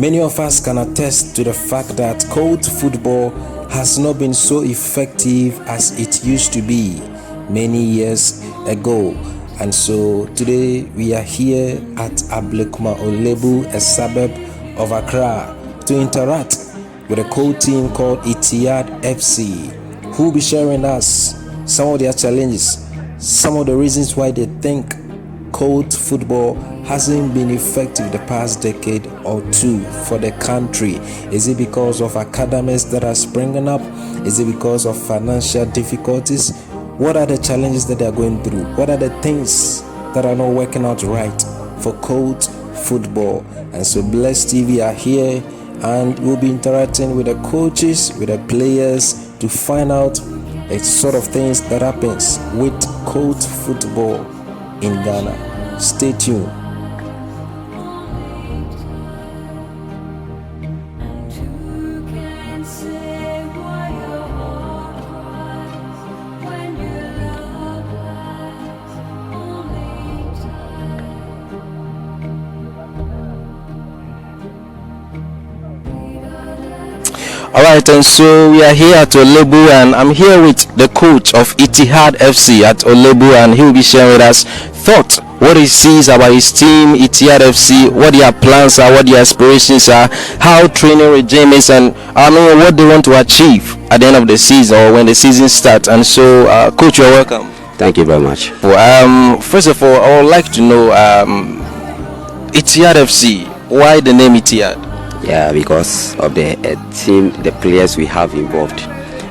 Many of us can attest to the fact that Colt football has not been so effective as it used to be many years ago. And so today we are here at Ablekuma-Olebu, a suburb of Accra, to interact with a Colt team called Etihad Fc, who will be sharing us some of their challenges, some of the reasons why they think Colt football hasn't been effective the past decade or two for the country. Is it because of academies that are springing up? Is it because of financial difficulties? What are the challenges that they are going through? What are the things that are not working out right for Colt football? And so Bless TV are here, and we'll be interacting with the coaches, with the players, to find out a sort of things that happens with Colt football in Ghana. Stay tuned. Alright, and so we are here at Olebu, and I'm here with the coach of Etihad FC at Olebu, and he will be sharing with us thoughts, what he sees about his team, Etihad FC, what their plans are, what their aspirations are, how training regime is, and what they want to achieve at the end of the season or when the season starts. And so, coach, you're welcome. Thank you very much. First of all, I would like to know Etihad FC, why the name Etihad? Yeah, because of the team, the players we have involved.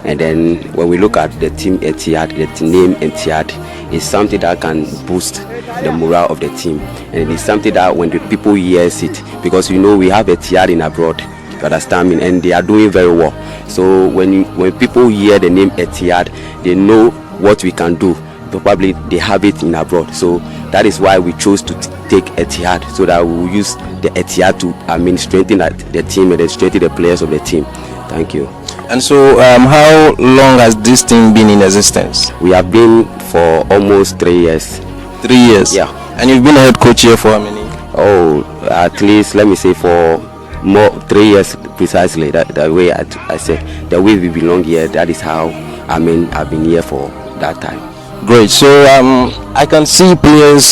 And then when we look at the team Etihad, the name Etihad is something that can boost the morale of the team. And it is something that when the people hears it, because we have Etihad in abroad, you understand me, and they are doing very well. So when people hear the name Etihad, they know what we can do. Probably they have it in abroad. So that is why we chose to take Etihad, so that we will use the Etihad to strengthen the team and then strengthen the players of the team. Thank you. And so how long has this team been in existence? We have been for almost 3 years. 3 years? Yeah. And you've been a head coach here for how many? Oh, at least let me say for 3 years precisely. The way I said, the way we belong here, that is how I've been here for that time. Great. So I can see players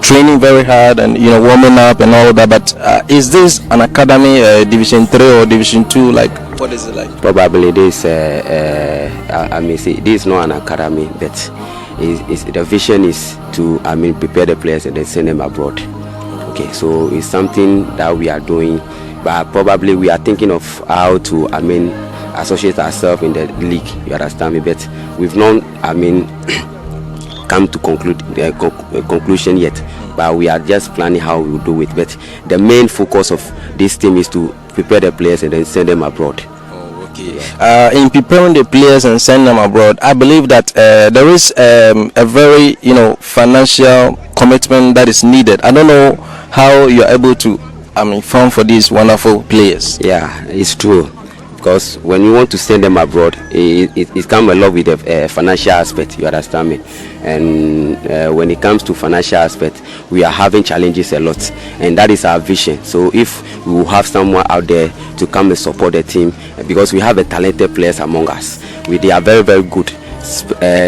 training very hard and warming up and all that. But is this an academy, Division 3 or Division 2? Like, what is it like? Probably this. I may say this is not an academy, but the vision is to prepare the players and then send them abroad. Okay, so it's something that we are doing, but probably we are thinking of how to associate ourselves in the league. You understand me? But we've not come to conclusion yet, but we are just planning how we will do it. But the main focus of this team is to prepare the players and then send them abroad. Oh, okay. In preparing the players and sending them abroad, I believe that there is a very financial commitment that is needed. I don't know how you're able to fund for these wonderful players. Yeah, it's true. Because when you want to send them abroad, it comes along with the financial aspect. You understand me? And when it comes to financial aspect, we are having challenges a lot, and that is our vision. So if we will have someone out there to come and support the team, because we have a talented players among us, they are very, very good,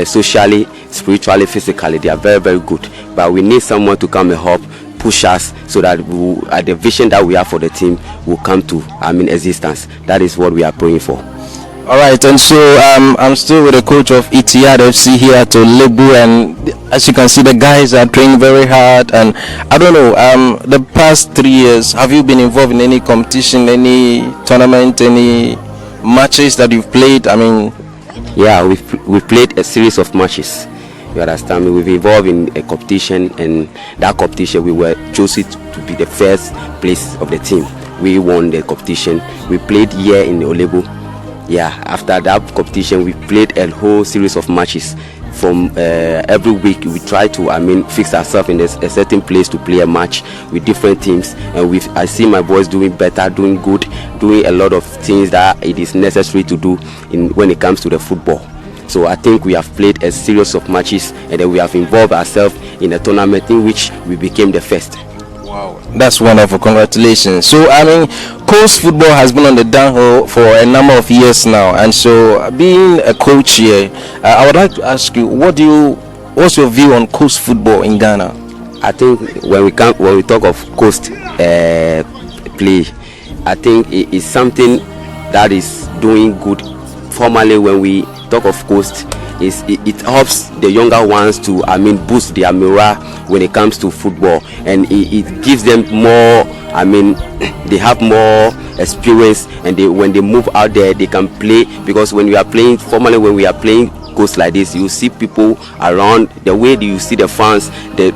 socially, spiritually, physically. They are very, very good. But we need someone to come and help push us, so that the vision that we have for the team will come to existence. That is what we are praying for. All right, and so I'm still with the coach of Etihad FC here at Olebu, and as you can see, the guys are training very hard. And I don't know, the past 3 years, have you been involved in any competition, any tournament, any matches that you've played? Yeah, we've played a series of matches. You understand me? We've involved in a competition, and that competition we were chosen to be the first place of the team. We won the competition. We played here in Olebu. Yeah, after that competition, we played a whole series of matches. From every week, we try to fix ourselves in a certain place to play a match with different teams. And I see my boys doing better, doing good, doing a lot of things that it is necessary to do when it comes to the football. So I think we have played a series of matches, and then we have involved ourselves in a tournament in which we became the first. Wow. Wow, that's wonderful. Congratulations. So, I mean, Coast football has been on the downhill for a number of years now, and so being a coach here, I would like to ask you, what's your view on Coast football in Ghana? I think when we talk of Coast play, I think it is something that is doing good. Formally, when we talk of Coast, it helps the younger ones to boost their morale when it comes to football, and it gives them more. They have more experience, and when they move out there, they can play, because when we are playing formally, when we are playing Coast like this, you see people around, the way you see the fans, the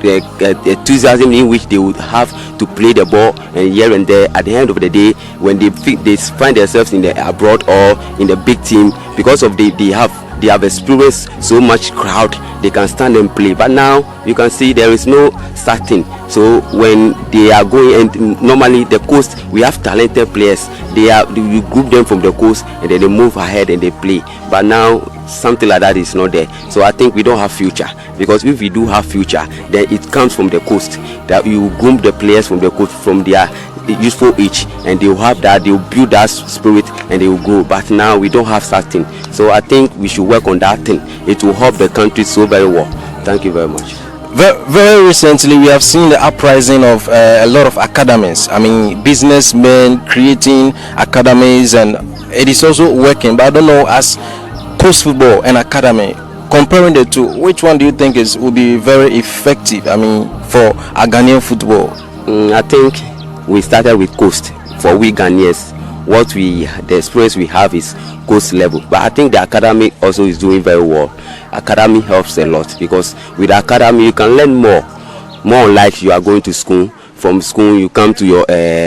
enthusiasm in which they would have to play the ball, and here and there. At the end of the day, when they find themselves in the abroad or in the big team, because of they have experienced so much crowd, they can stand and play. But now you can see there is no starting. So when they are going, and normally the Coast, we have talented players. We group them from the Coast, and then they move ahead and they play. But now something like that is not there. So I think we don't have future, because if we do have future, then it comes from the Coast, that you groom the players from the Coast, from their useful age, and they will have that, they will build that spirit, and they will grow. But now we don't have such thing. So I think we should work on that thing. It will help the country so very well. Thank you very much. Very recently, we have seen the uprising of a lot of academies. I mean, businessmen creating academies, and it is also working. But I don't know, as Coast football and academy, comparing the two, which one do you think will be very effective? For a Ghanaian football. I think we started with Coast. For we Ghanaians, the experience we have is Coast level. But I think the academy also is doing very well. Academy helps a lot, because with the academy you can learn more like you are going to school. From school you come to your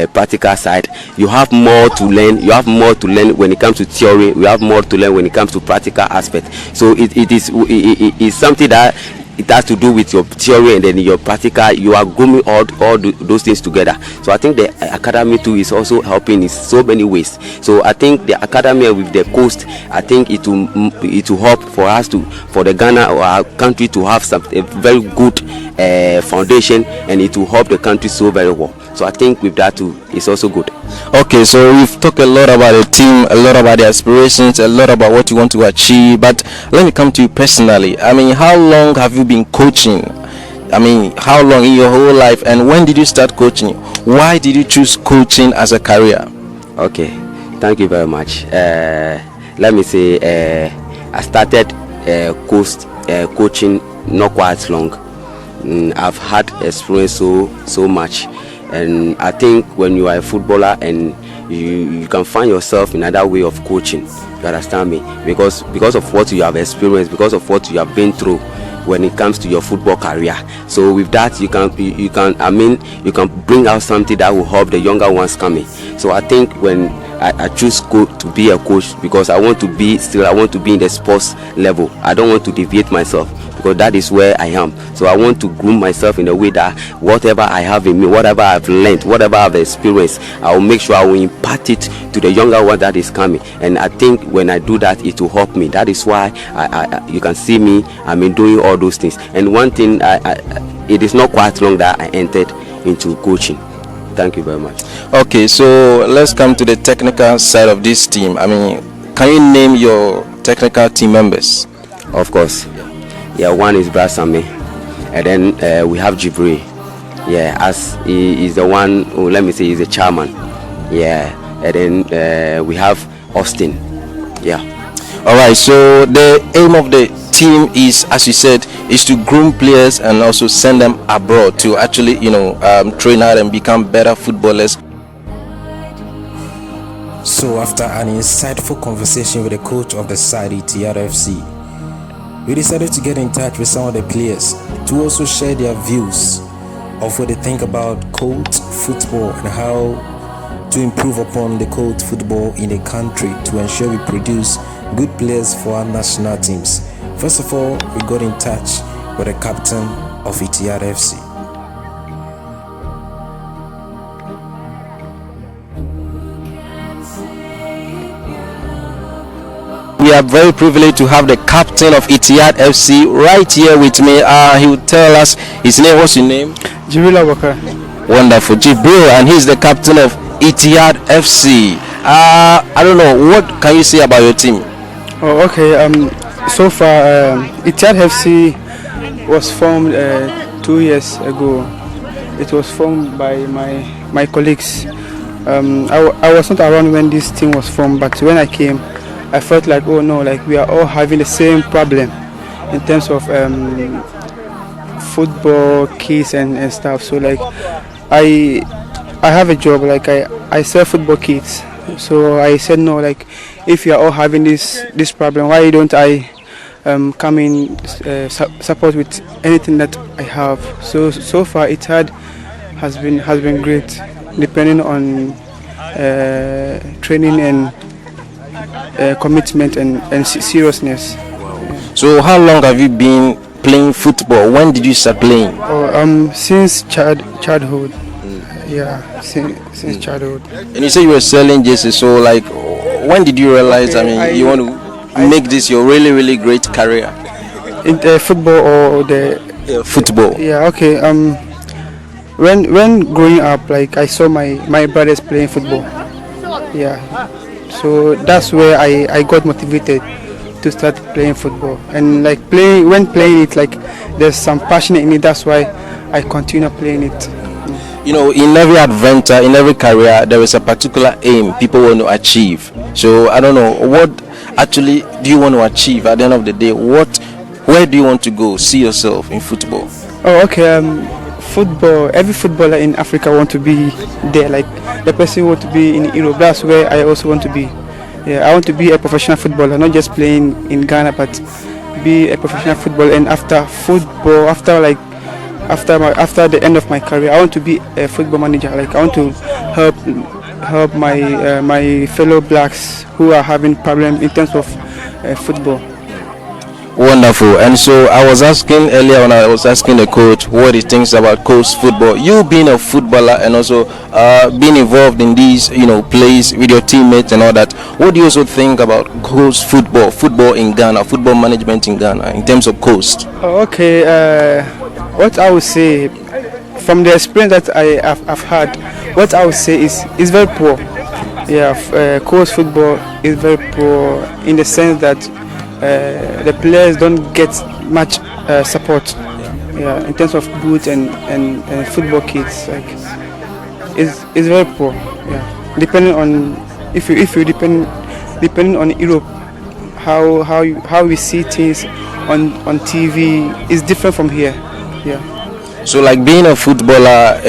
practical side, you have more to learn. You have more to learn when it comes to theory, you have more to learn when it comes to practical aspect. So it is something that it has to do with your theory, and then your practical, you are grooming all those things together. So I think the academy too is also helping in so many ways. So I think the academy with the Coast, I think it will help for the Ghana or our country to have a very good foundation, and it will help the country so very well. So I think with that too, it's also good. Okay, so we've talked a lot about the team, a lot about the aspirations, a lot about what you want to achieve. But let me come to you personally. How long have you been coaching? How long in your whole life, and when did you start coaching? Why did you choose coaching as a career? Okay, thank you very much. Let me say, I started coaching not quite long. I've had experience so much. And I think when you are a footballer and you can find yourself in another way of coaching, you understand me? Because of what you have experienced, because of what you have been through when it comes to your football career. So with that, you can bring out something that will help the younger ones coming. So I think when I choose to be a coach, because I want to be in the sports level. I don't want to deviate myself, because that is where I am. So I want to groom myself in a way that whatever I have in me, whatever I've learned, whatever I've experienced, I will make sure I will impart it to the younger one that is coming. And I think when I do that, it will help me. That is why you can see me, doing all those things. And one thing, it is not quite long that I entered into coaching. Thank you very much. Okay, so let's come to the technical side of this team. Can you name your technical team members? Of course. Yeah, one is Brasame, and then we have Jibril. Yeah, as he is the one who, let me say, he's the chairman. Yeah, and then we have Austin. Yeah. All right. So the aim of the team is, as you said, is to groom players and also send them abroad to actually, train out and become better footballers. So after an insightful conversation with the coach of the side, Etihad FC, we decided to get in touch with some of the players to also share their views of what they think about Colt football and how to improve upon the Colt football in the country to ensure we produce good players for our national teams. First of all, we got in touch with the captain of Etihad FC. We are very privileged to have the captain of Etihad FC right here with me. He will tell us his name. What's your name? Jibril Abubakar. Wonderful, Chief Bro, and he's the captain of Etihad FC. I don't know, what can you say about your team? Oh, okay. So far, Etihad FC was formed 2 years ago. It was formed by my colleagues. I was not around when this team was formed, but when I came, I felt like, oh no, like we are all having the same problem in terms of football kits and stuff. So like, I have a job, like I sell football kits. So I said no, like if you are all having this problem, why don't I come in support with anything that I have? So far Etihad has been great, depending on training and commitment and seriousness. So how long have you been playing football? When did you start playing? Since childhood. Yeah, since childhood. And you say you were selling jerseys, so like when did you realize, you want to make this your really great career? In football or the football? Yeah, okay. When growing up, like I saw my brothers playing football. Yeah, so that's where I got motivated to start playing football. And like when playing it, like there's some passion in it. That's why I continue playing it. You know, in every adventure, in every career, there is a particular aim people want to achieve. So I don't know, what actually do you want to achieve at the end of the day? Where do you want to go? See yourself in football? Oh, okay. Football. Every footballer in Africa want to be there. Like the person want to be in Europe. That's where I also want to be. Yeah, I want to be a professional footballer, not just playing in Ghana, but be a professional footballer. And after football, after the end of my career, I want to be a football manager. Like I want to help my fellow blacks who are having problems in terms of football. Wonderful. And so I was asking earlier when I was asking the coach what he thinks about coast football. You being a footballer and also being involved in these, plays with your teammates and all that. What do you also think about coast football in Ghana, football management in Ghana in terms of coast? Okay. What I would say from the experience that I've had, what I would say is very poor. Yeah, coast football is very poor in the sense that the players don't get much support. Yeah, in terms of boots and football kits, like it's very poor. Yeah, depending on if you depending on Europe, how we see things on TV is different from here. Yeah. So like being a footballer,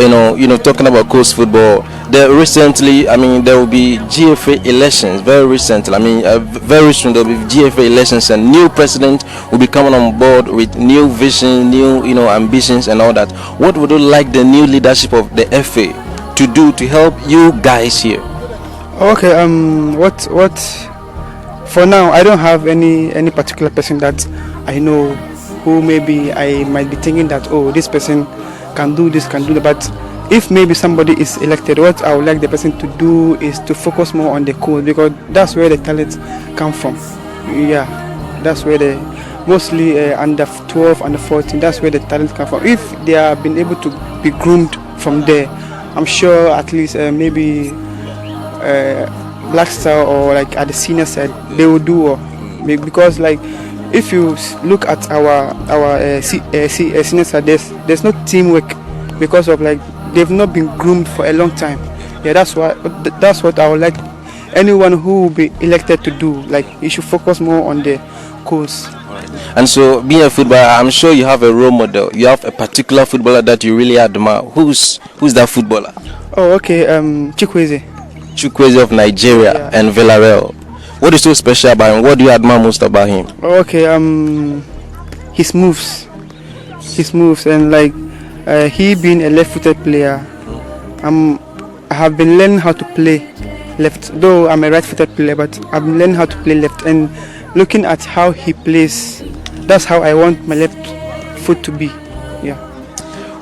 talking about coast football, there will be GFA elections very recently. Very soon there will be GFA elections and new president will be coming on board with new vision, new, ambitions and all that. What would you like the new leadership of the FA to do to help you guys here? Okay, what for now I don't have any particular person that I know who maybe I might be thinking that, oh, this person can do this, can do that. But if maybe somebody is elected, what I would like the person to do is to focus more on the code, because that's where the talent come from. Yeah, that's where mostly under 12, under 14, that's where the talent come from. If they have been able to be groomed from there, I'm sure at least maybe Black Star or like at the senior side, they will do well. Because like, if you look at our senior side, there's no teamwork because of like they've not been groomed for a long time. Yeah, that's what I would like anyone who will be elected to do. Like, you should focus more on the course. And so, being a footballer, I'm sure you have a role model. You have a particular footballer that you really admire. Who's that footballer? Oh, okay. Chukwueze of Nigeria and Villarreal. What is so special about him? What do you admire most about him? Okay, his moves, and like he being a left-footed player, I have been learning how to play left. Though I'm a right-footed player, but I've been learning how to play left. And looking at how he plays, that's how I want my left foot to be. Yeah.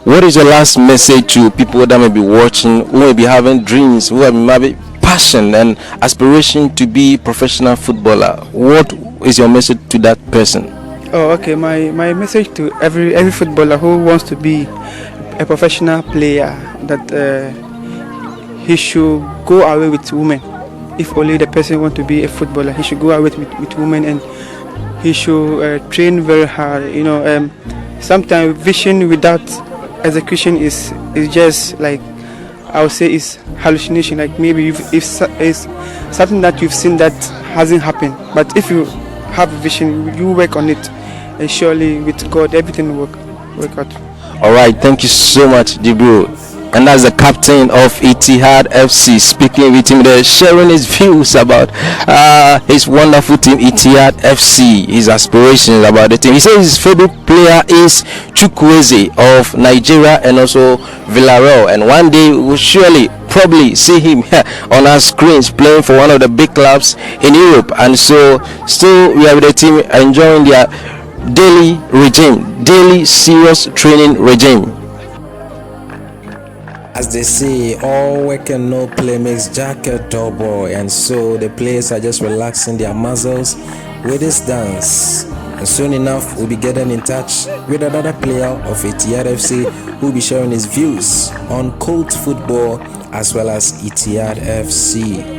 What is your last message to people that may be watching, who may be having dreams, who have maybe passion and aspiration to be professional footballer? What is your message to that person? Oh, okay. My message to every footballer who wants to be a professional player, that he should go away with women. If only the person want to be a footballer, he should go away with women, and he should train very hard. Sometimes vision without execution is just like, I would say, is hallucination. Like maybe if it's something that you've seen that hasn't happened, but if you have a vision, you work on it, and surely with God everything will work out. All right, thank you so much, Jibril. And that's the captain of Etihad FC speaking with him there, sharing his views about his wonderful team Etihad FC, his aspirations about the team. He says his favorite player is Chukwueze of Nigeria and also Villarreal, and one day we will surely probably see him on our screens playing for one of the big clubs in Europe. And so still we are with the team enjoying their daily serious training regime. As they say, all work and no play makes Jack a dull boy, and so the players are just relaxing their muscles with this dance. And soon enough, we'll be getting in touch with another player of Etihad FC who will be sharing his views on Colt football as well as Etihad FC.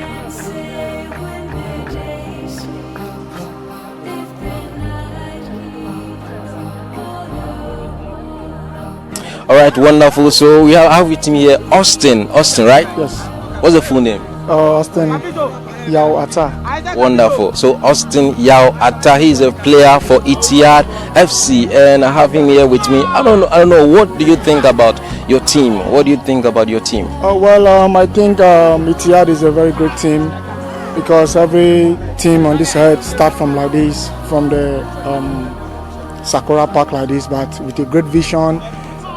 All right, wonderful. So we have with me here Austin, right? Yes. What's the full name? Austin Yao Atta. Wonderful. So Austin Yao Atta, he is a player for Etihad FC, and I have him here with me. I don't know. What do you think about your team? What do you think about your team? I think Etihad is a very great team, because every team on this earth start from like this, from the Sakura Park like this, but with a great vision,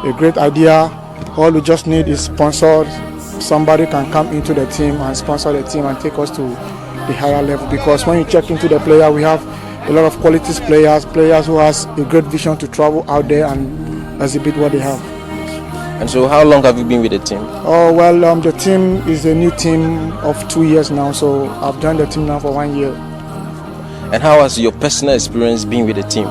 a great idea. All we just need is sponsors. Somebody can come into the team and sponsor the team and take us to the higher level, because when you check into the player, we have a lot of quality players who has a great vision to travel out there and exhibit what they have. And so how long have you been with the team? The team is a new team of 2 years now, so I've joined the team now for 1 year. And how has your personal experience been with the team?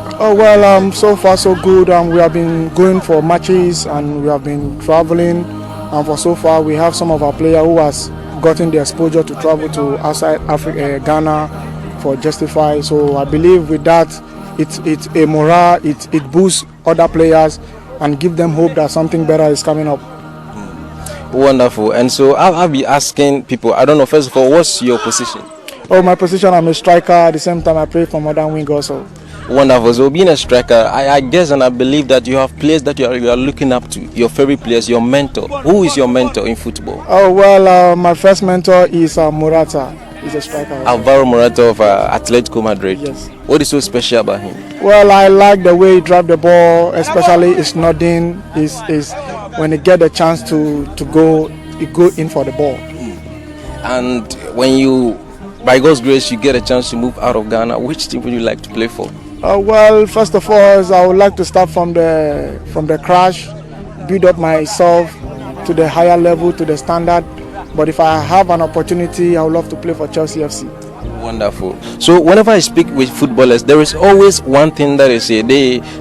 So far so good. We have been going for matches and we have been traveling, and for so far we have some of our players who has gotten the exposure to travel to outside Africa, Ghana for Justify. So I believe with that it's a morale, it boosts other players and give them hope that something better is coming up. Wonderful. And so I'll be asking people, I don't know, first of all, what's your position? My position, I'm a striker. At the same time, I play for modern wing also. Wonderful. So being a striker, I guess and I believe that you have players that you are looking up to, your favorite players, your mentor. Who is your mentor in football? My first mentor is Morata. He's a striker. Alvaro Morata of Atletico Madrid. Yes. What is so special about him? I like the way he drives the ball, especially his nodding. Is when he get the chance to go in for the ball. And when you, by God's grace, you get a chance to move out of Ghana, which team would you like to play for? First of all, I would like to start from the crash, build up myself to the higher level, to the standard. But if I have an opportunity, I would love to play for Chelsea FC. Wonderful. So whenever I speak with footballers, there is always one thing that they say.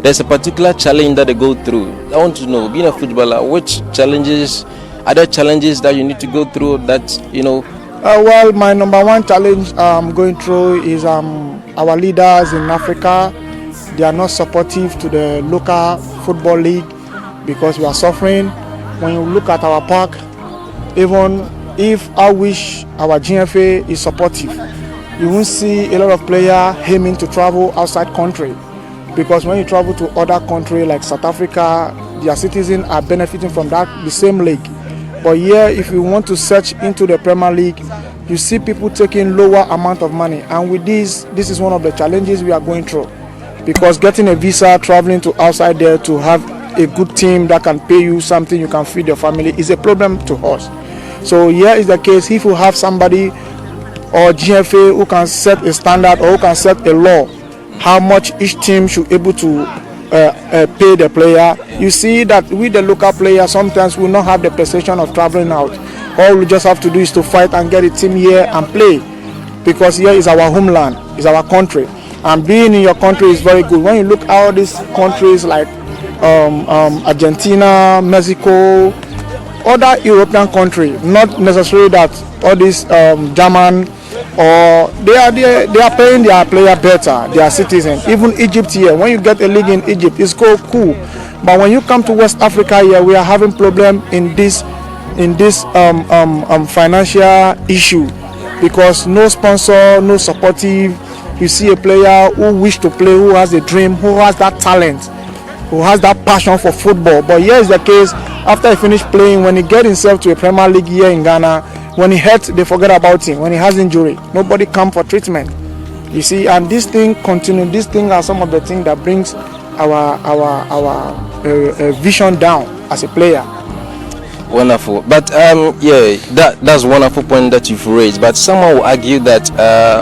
There's a particular challenge that they go through. I want to know, being a footballer, which challenges, are there challenges that you need to go through that, you know? My number one challenge I'm going through is our leaders in Africa. They are not supportive to the local football league because we are suffering. When you look at our park, even if I wish our GFA is supportive, you won't see a lot of players aiming to travel outside country, because when you travel to other countries like South Africa, their citizens are benefiting from the same league. But here, if you want to search into the Premier League, you see people taking lower amount of money. And with this is one of the challenges we are going through, because getting a visa, traveling to outside there to have a good team that can pay you something you can feed your family is a problem to us. So here is the case. If you have somebody or GFA who can set a standard or who can set a law how much each team should able to pay the player, you see that with the local player sometimes we will not have the perception of traveling out. All we just have to do is to fight and get a team here and play, because here is our homeland, is our country, and being in your country is very good. When you look at all these countries like Argentina, Mexico, other European country. Not necessarily that all these German, or they are paying their player better, their citizens. Even Egypt here, when you get a league in Egypt, it's cool. But when you come to West Africa here, we are having problem in this financial issue, because no sponsor, no supportive. You see a player who wish to play, who has a dream, who has that talent, who has that passion for football. But here is the case: after he finished playing, when he get himself to a Premier League here in Ghana, when he hurts, they forget about him. When he has injury, nobody come for treatment. You see, and this thing continue. These things are some of the things that brings our vision down as a player. Wonderful, but that's wonderful point that you've raised. But someone will argue that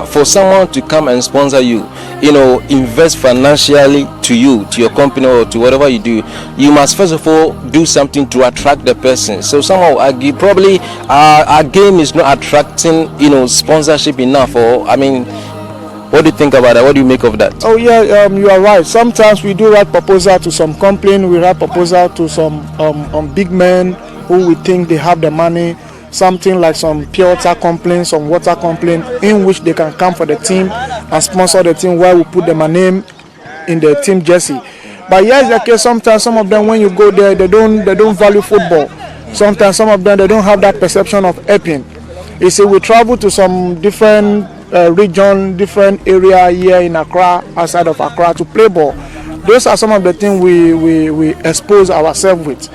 for someone to come and sponsor you, invest financially to you, to your company, or to whatever you do, you must first of all do something to attract the person. So someone will argue probably our game is not attracting sponsorship enough. Or what do you think about that? What do you make of that? Oh yeah, you are right. Sometimes we do write proposal to some company, we write proposal to some big men who we think they have the money, something like some pure water company, some water company, in which they can come for the team and sponsor the team, where we put them a name in the team jersey. But here's the case: sometimes some of them, when you go there, they don't value football. Sometimes some of them, they don't have that perception of helping. You see, we travel to some different region, different area here in Accra, outside of Accra, to play ball. Those are some of the things we expose ourselves with.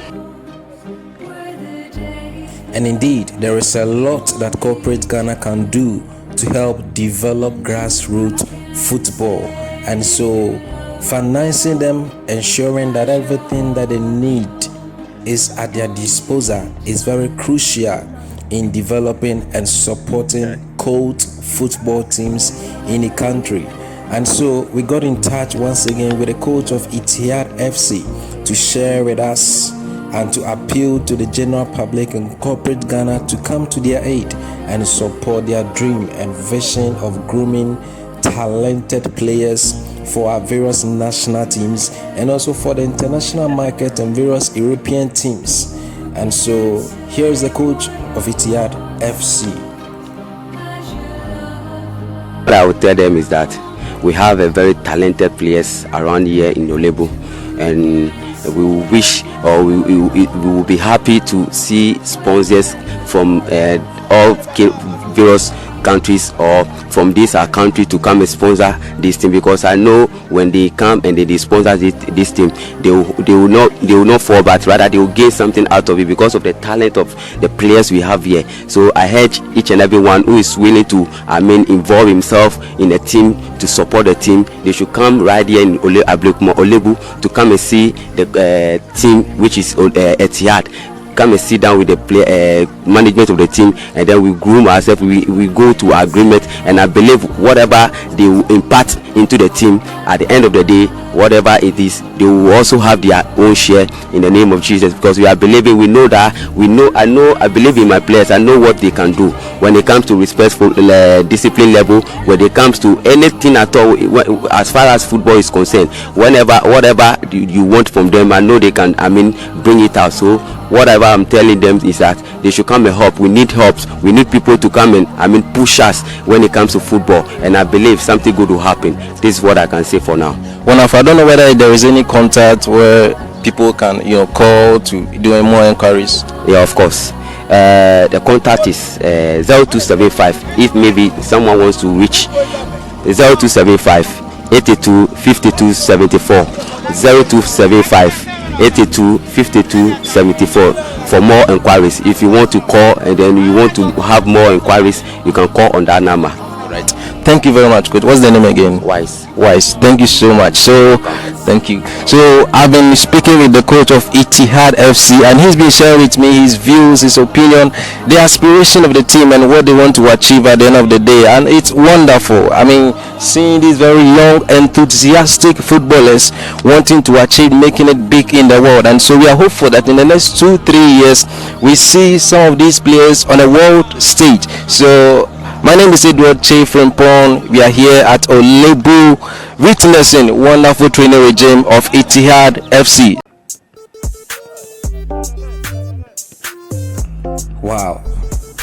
And indeed, there is a lot that corporate Ghana can do to help develop grassroots football. And so financing them, ensuring that everything that they need is at their disposal, is very crucial in developing and supporting Colt football teams in the country. And so we got in touch once again with the coach of Etihad FC to share with us and to appeal to the general public and corporate Ghana to come to their aid and support their dream and vision of grooming talented players for our various national teams and also for the international market and various European teams. And so here is the coach of Etihad FC. What I would tell them is that we have a very talented players around here in Olebu, and we will wish, or we will be happy to see sponsors from all various countries or from this our country to come and sponsor this team, because I know when they come and they sponsor this team, they will not fall, but rather they will gain something out of it because of the talent of the players we have here. So I urge each and everyone who is willing to involve himself in a team to support the team, they should come right here in Ablekuma-Olebu to come and see the team, which is Etihad. Come and sit down with the management of the team, and then we groom ourselves. We go to agreement, and I believe whatever they will impart into the team, at the end of the day, whatever it is, they will also have their own share in the name of Jesus, because we are believing. We know that I believe in my players. I know what they can do when it comes to respectful discipline level, when it comes to anything at all as far as football is concerned. Whatever you want from them, I know they can bring it out. So whatever I'm telling them is that they should come and help. We need helps. We need people to come and push us when it comes to football, and I believe something good will happen. This is what I can say for now. Wonderful. I don't know whether there is any contact where people can call to do more inquiries. Yeah, of course. The contact is 0275. If maybe someone wants to reach 0275 82 52 74 0275 82 52 74 for more inquiries. If you want to call and then you want to have more inquiries, you can call on that number. Right. Thank you very much, coach. What's the name again? Wise. Thank you so much. So thank you. So I've been speaking with the coach of Etihad FC, and he's been sharing with me his views, his opinion, the aspiration of the team, and what they want to achieve at the end of the day. And it's wonderful. Seeing these very young, enthusiastic footballers wanting to achieve, making it big in the world. And so we are hopeful that in the next 2-3 years we see some of these players on a world stage. So my name is Edward Chefrimpon. We are here at Olebu witnessing wonderful training regime of Etihad FC. Wow.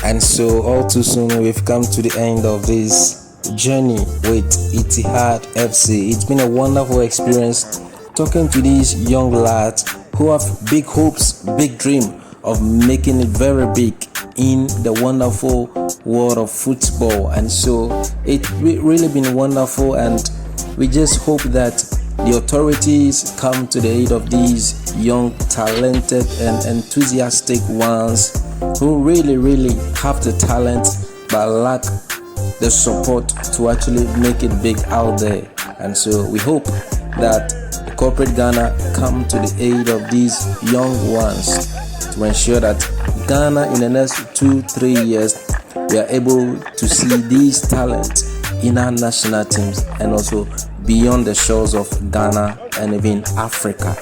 And so all too soon we've come to the end of this journey with Etihad FC. It's been a wonderful experience talking to these young lads who have big hopes, big dream of making it very big in the wonderful world of football. And so it's really been wonderful, and we just hope that the authorities come to the aid of these young, talented and enthusiastic ones who really have the talent but lack the support to actually make it big out there. And so we hope that the corporate Ghana come to the aid of these young ones to ensure that Ghana in the next 2-3 years we are able to see these talents in our national teams and also beyond the shores of Ghana and even Africa.